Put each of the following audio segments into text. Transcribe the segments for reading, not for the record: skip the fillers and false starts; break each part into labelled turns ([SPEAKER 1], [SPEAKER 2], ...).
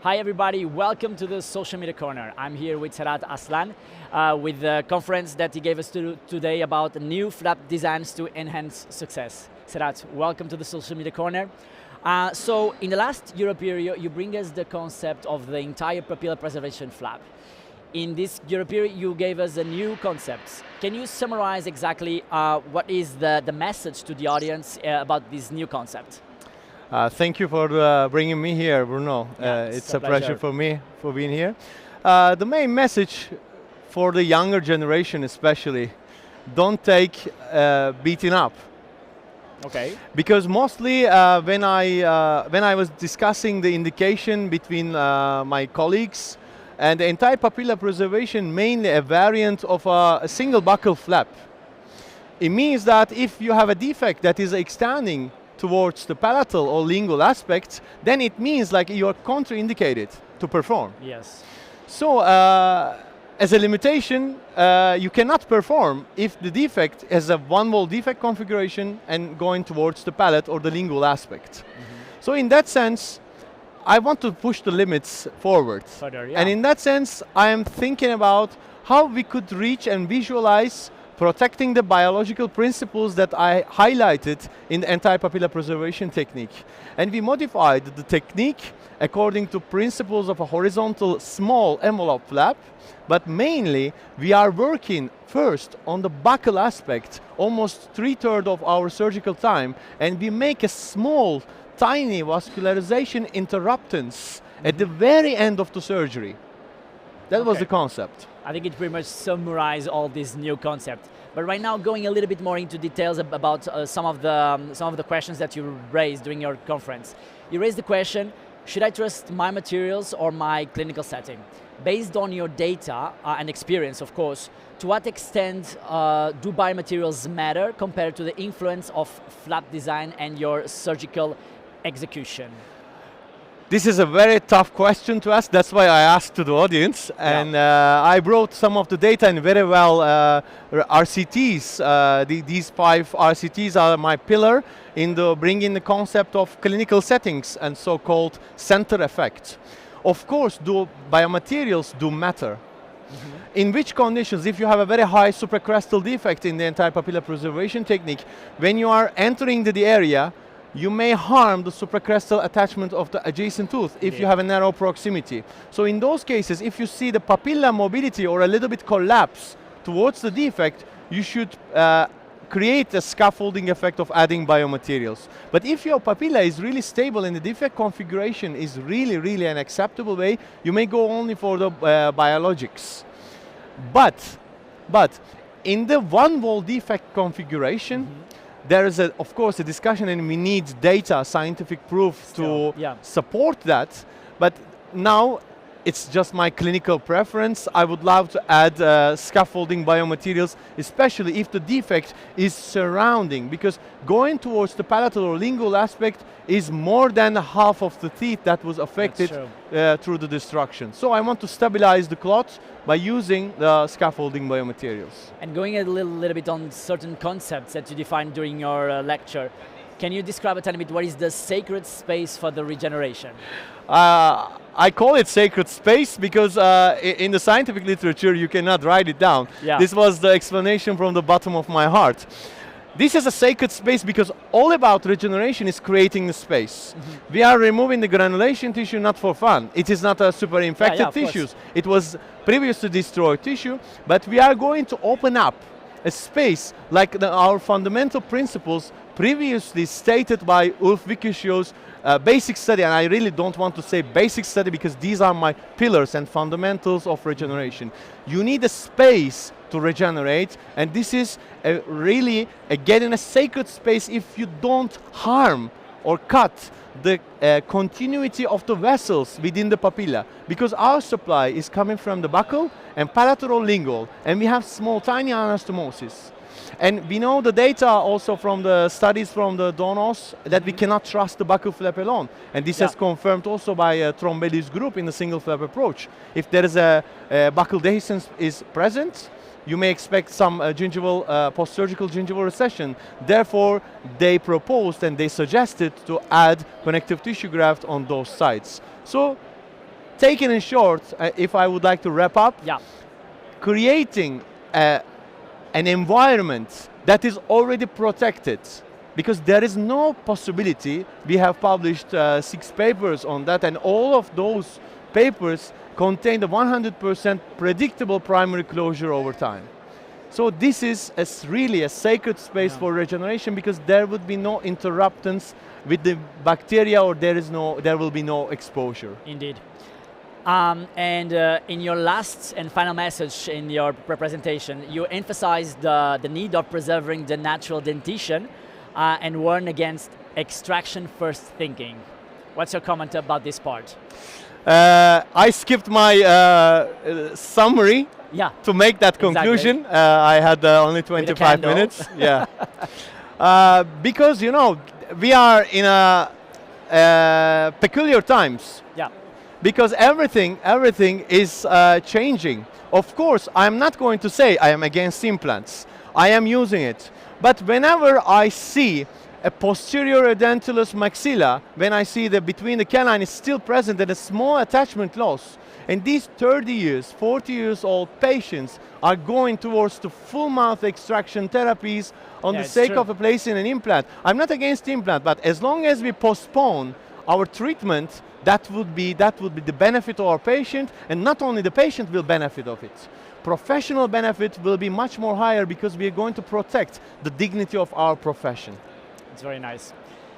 [SPEAKER 1] Hi everybody, welcome to the Social Media Corner. I'm here with Serhat Aslan with the conference that he gave us today about new flap designs to enhance success. Serhat, welcome to the Social Media Corner. So in the last EuroPerio, you bring us the concept of the entire papilla preservation flap. In this EuroPerio, you gave us a new concept. Can you summarize exactly what is the message to the audience about this new concept?
[SPEAKER 2] Thank you for bringing me here, Bruno. It's a pleasure for me for being here. The main message for the younger generation especially, don't take beating up.
[SPEAKER 1] Okay.
[SPEAKER 2] Because mostly when I was discussing the indication between my colleagues and the entire papilla preservation, mainly a variant of a single buccal flap. It means that if you have a defect that is extending towards the palatal or lingual aspects, then it means like you're contraindicated to perform.
[SPEAKER 1] Yes.
[SPEAKER 2] So as a limitation, you cannot perform if the defect has a one-wall defect configuration and going towards the palate or the lingual aspect. Mm-hmm. So in that sense, I want to push the limits forward.
[SPEAKER 1] Further, yeah.
[SPEAKER 2] And in that sense, I am thinking about how we could reach and visualize protecting the biological principles that I highlighted in the anti-papilla preservation technique. And we modified the technique according to principles of a horizontal small envelope flap, but mainly we are working first on the buccal aspect, almost 3/3 of our surgical time, and we make a small, tiny vascularization interruptance at the very end of the surgery. That was the concept.
[SPEAKER 1] I think it pretty much summarizes all this new concept. But right now, going a little bit more into details about some of the questions that you raised during your conference. You raised the question: should I trust my materials or my clinical setting? Based on your data and experience, of course, to what extent do biomaterials matter compared to the influence of flap design and your surgical execution?
[SPEAKER 2] This is a very tough question to ask. That's why I asked to the audience, and I brought some of the data in very well RCTs. These 5 RCTs are my pillar in bringing the concept of clinical settings and so-called center effect. Of course, biomaterials do matter. Mm-hmm. In which conditions? If you have a very high supracrestal defect in the entire papilla preservation technique, when you are entering the area, you may harm the supracrestal attachment of the adjacent tooth if you have a narrow proximity. So in those cases, if you see the papilla mobility or a little bit collapse towards the defect, you should create a scaffolding effect of adding biomaterials. But if your papilla is really stable and the defect configuration is really an acceptable way, you may go only for the biologics. But in the one-wall defect configuration, there is, of course, a discussion, and we need data, scientific proof to support that. But now, it's just my clinical preference. I would love to add scaffolding biomaterials, especially if the defect is surrounding, because going towards the palatal or lingual aspect is more than half of the teeth that was affected through the destruction. So I want to stabilize the clot by using the scaffolding biomaterials.
[SPEAKER 1] And going a little bit on certain concepts that you defined during your lecture, can you describe a tiny bit what is the sacred space for the regeneration?
[SPEAKER 2] I call it sacred space because in the scientific literature you cannot write it down. Yeah. This was the explanation from the bottom of my heart. This is a sacred space because all about regeneration is creating the space. Mm-hmm. We are removing the granulation tissue not for fun. It is not a super infected tissues. It was previously destroyed tissue, but we are going to open up a space like our fundamental principles previously stated by Ulf Wickersjö's basic study, and I really don't want to say basic study because these are my pillars and fundamentals of regeneration. You need a space to regenerate, and this is really getting a sacred space if you don't harm or cut the continuity of the vessels within the papilla, because our supply is coming from the buccal and palatal lingual, and we have small tiny anastomosis. And we know the data also from the studies from the donors that we cannot trust the buccal flap alone. And this is confirmed also by Trombelli's group in the single flap approach. If there is a buccal dehiscence is present, you may expect some gingival, post-surgical gingival recession. Therefore, they proposed and they suggested to add connective tissue graft on those sites. So taken in short, if I would like to wrap up,
[SPEAKER 1] yeah.
[SPEAKER 2] creating an environment that is already protected, because there is no possibility. We have published 6 papers on that, and all of those papers contain the 100% predictable primary closure over time. So this is really a sacred space for regeneration, because there would be no interruptance with the bacteria, or there will be no exposure.
[SPEAKER 1] Indeed. In your last and final message in your presentation, you emphasized the need of preserving the natural dentition and warn against extraction first thinking. What's your comment about this part?
[SPEAKER 2] I skipped my summary to make that conclusion.
[SPEAKER 1] Exactly.
[SPEAKER 2] I had only 25 minutes. Yeah. Because, you know, we are in peculiar times.
[SPEAKER 1] Yeah.
[SPEAKER 2] Because everything is changing. Of course, I'm not going to say I am against implants. I am using it. But whenever I see a posterior edentulous maxilla, when I see that between the canine is still present and a small attachment loss, and these 30 years, 40 years old patients are going towards the full mouth extraction therapies on the sake of replacing an implant. I'm not against implant, but as long as we postpone our treatment, that would be the benefit of our patient, and not only the patient will benefit of it. Professional benefit will be much more higher, because we are going to protect the dignity of our profession.
[SPEAKER 1] It's very nice.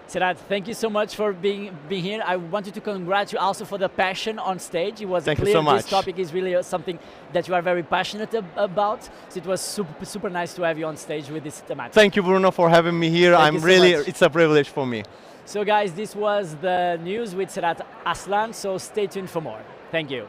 [SPEAKER 1] Serhat, thank you so much for being here. I wanted to congratulate you also for the passion on stage. It was
[SPEAKER 2] clear
[SPEAKER 1] so this topic is really something that you are very passionate about. So it was super nice to have you on stage with this thematic.
[SPEAKER 2] Thank you, Bruno, for having me here. It's a privilege for me.
[SPEAKER 1] So guys, this was the news with Serhat Aslan, so stay tuned for more. Thank you.